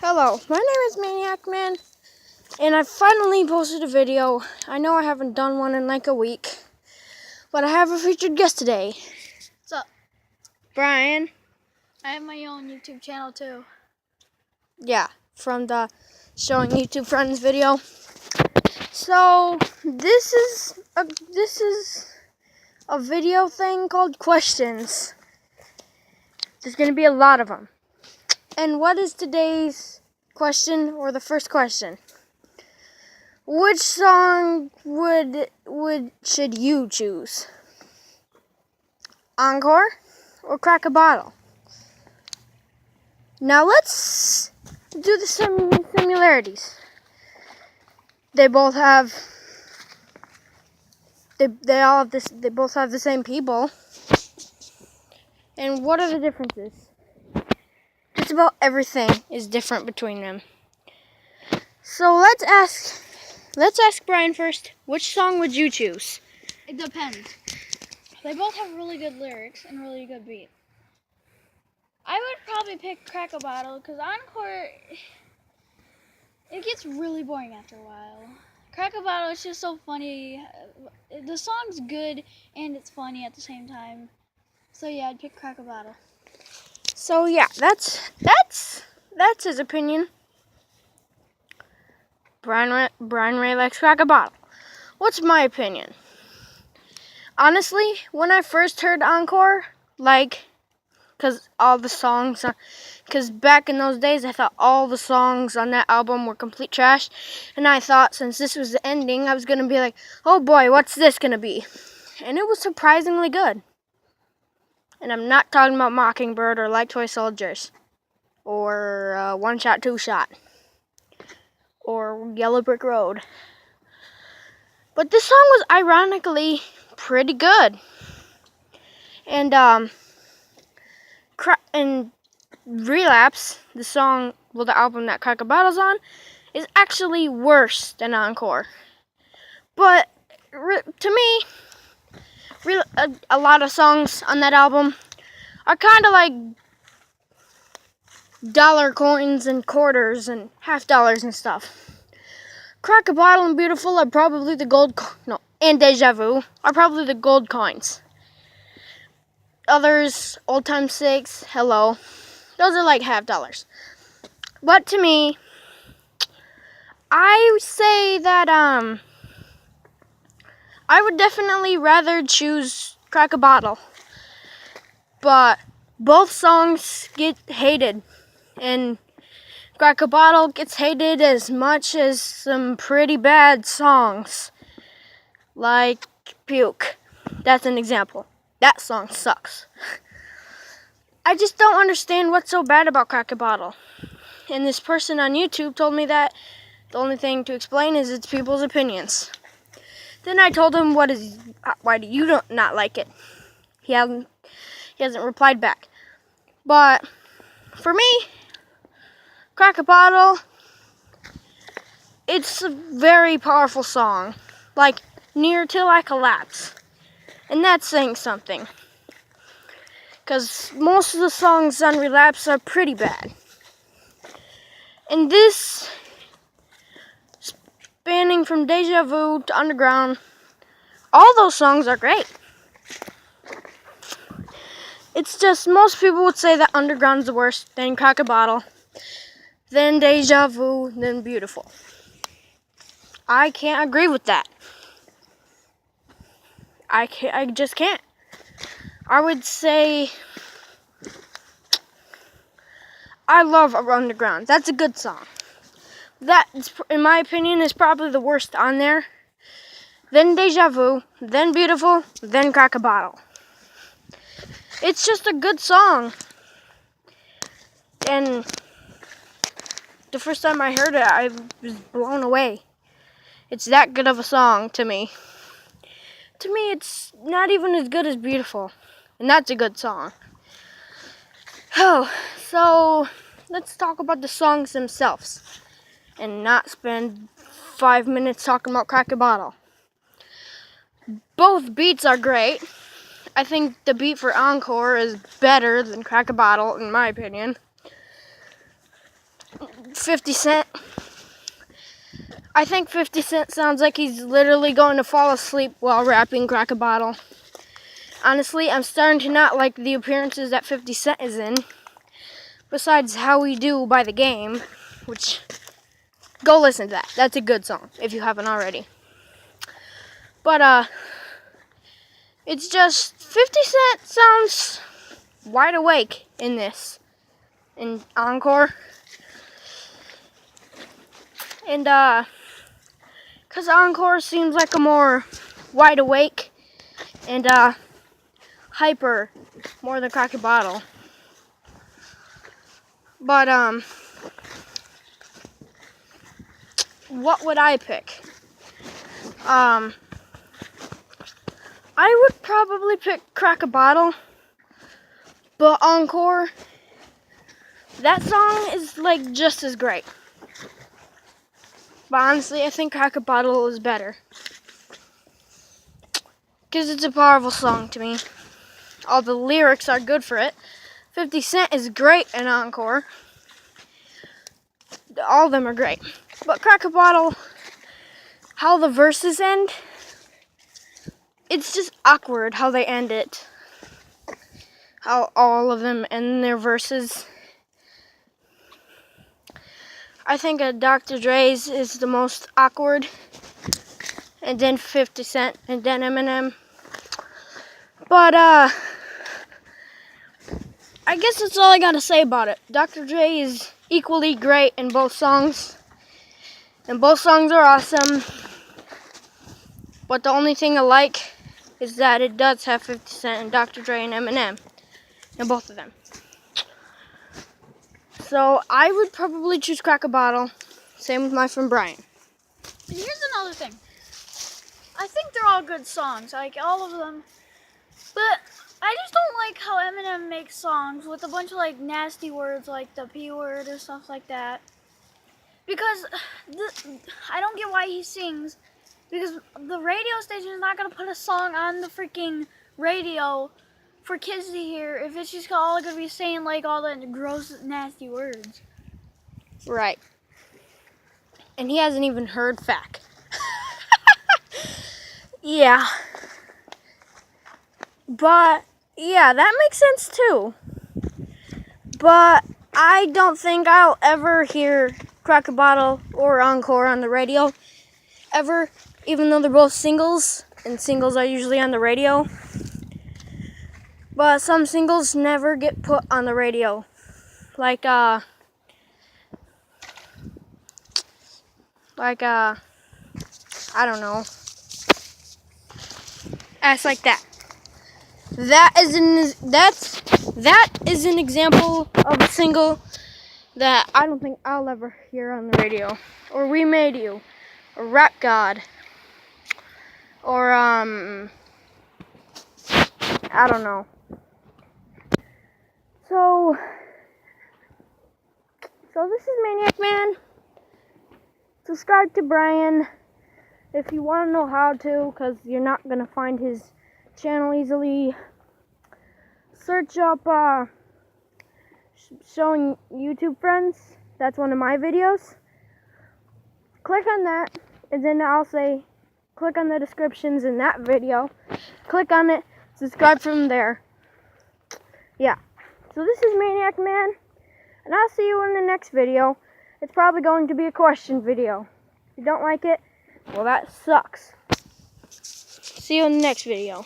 Hello, my name is Maniac Man, and I finally posted a video. I know I haven't done one in like a week, but I have a featured guest today. What's up? Brian. I have my own YouTube channel too. Yeah, from the Showing YouTube Friends video. So this is a video thing called questions. There's gonna be a lot of them. And what is today's question, or the first question? Which song should you choose? Encore or Crack a Bottle? Now let's do the similarities. They both have they both have the same people. And what are the differences? Just about everything is different between them. So let's ask Brian first. Which song would you choose? It depends. They both have really good lyrics and really good beats. I would probably pick Crack a Bottle because Encore, it gets really boring after a while. Crack a Bottle is just so funny. The song's good and it's funny at the same time. So yeah, I'd pick Crack a Bottle. So yeah, that's his opinion. Brian Ray likes Crack a Bottle. What's my opinion? Honestly, when I first heard Encore, because back in those days I thought all the songs on that album were complete trash, and I thought since this was the ending, I was gonna be like, oh boy, what's this gonna be? And it was surprisingly good. And I'm not talking about Mockingbird or Like Toy Soldiers, or One Shot, Two Shot, or Yellow Brick Road. But this song was ironically pretty good. And Relapse, the album that Crack a Bottle's on, is actually worse than Encore. But to me, a lot of songs on that album are kind of like dollar coins and quarters and half dollars and stuff. Crack a Bottle and Beautiful are probably the and Deja Vu are probably the gold coins. Others, Old Time Six, Hello, those are like half dollars. But to me, I say that I would definitely rather choose Crack a Bottle. But both songs get hated, and Crack a Bottle gets hated as much as some pretty bad songs, like Puke. That's an example. That song sucks. I just don't understand what's so bad about Crack a Bottle. And this person on YouTube told me that the only thing to explain is it's people's opinions. Then I told him, why do you not like it? He hasn't replied back. But for me, Crack a Bottle, it's a very powerful song. Like Near Till I Collapse. And that's saying something. Because most of the songs on Relapse are pretty bad. And this, spanning from Deja Vu to Underground, all those songs are great. It's just most people would say that Underground's the worst, then Crack a Bottle, then Deja Vu, then Beautiful. I can't agree with that. I just can't. I would say I love Underground. That's a good song. That, in my opinion, is probably the worst on there. Then Deja Vu, then Beautiful, then Crack a Bottle. It's just a good song. And the first time I heard it, I was blown away. It's that good of a song to me. To me, it's not even as good as Beautiful. And that's a good song. Oh, so let's talk about the songs themselves. And not spend 5 minutes talking about Crack a Bottle. Both beats are great. I think the beat for Encore is better than Crack a Bottle, in my opinion. 50 Cent. I think 50 Cent sounds like he's literally going to fall asleep while rapping Crack a Bottle. Honestly, I'm starting to not like the appearances that 50 Cent is in. Besides How We Do by The Game, which, go listen to that. That's a good song, if you haven't already. But, it's just 50 Cent sounds wide awake in this, in Encore. And, because Encore seems like a more wide awake and, hyper more than Crack a Bottle. But, what would I pick? I would probably pick Crack a Bottle, but Encore, that song is like just as great. But honestly, I think Crack a Bottle is better. Because it's a powerful song to me. All the lyrics are good for it. 50 Cent is great in Encore. All of them are great. But Crack a Bottle, how the verses end, it's just awkward how they end it. How all of them end their verses. I think Dr. Dre's is the most awkward. And then 50 Cent, and then Eminem. But, I guess that's all I gotta say about it. Dr. Dre is equally great in both songs. And both songs are awesome. But the only thing I like is that it does have 50 Cent and Dr. Dre and Eminem. In both of them. So, I would probably choose Crack a Bottle. Same with my friend Brian. And here's another thing. I think they're all good songs, like all of them. But I just don't like how Eminem makes songs with a bunch of like nasty words like the P word or stuff like that. Because I don't get why he sings. Because the radio station is not going to put a song on the freaking radio for kids to hear if it's just all going to be saying like all the gross, nasty words. Right. And he hasn't even heard Fack. Yeah. But, yeah, that makes sense too. But I don't think I'll ever hear Crack a Bottle or Encore on the radio. Ever. Even though they're both singles. And singles are usually on the radio. But some singles never get put on the radio. Like, I don't know. Acts Like That. That is an example of a single that I don't think I'll ever hear on the radio. Or We Made You. Or Rap God. Or, I don't know. So this is Maniac Man. Subscribe to Brian if you want to know how to, because you're not going to find his channel easily. Search up showing YouTube friends. That's one of my videos. Click on that, and then I'll say click on the descriptions in that video. Click on it, subscribe from there. Yeah. So this is Maniac Man, and I'll see you in the next video. It's probably going to be a question video. If you don't like it, well, that sucks. See you in the next video.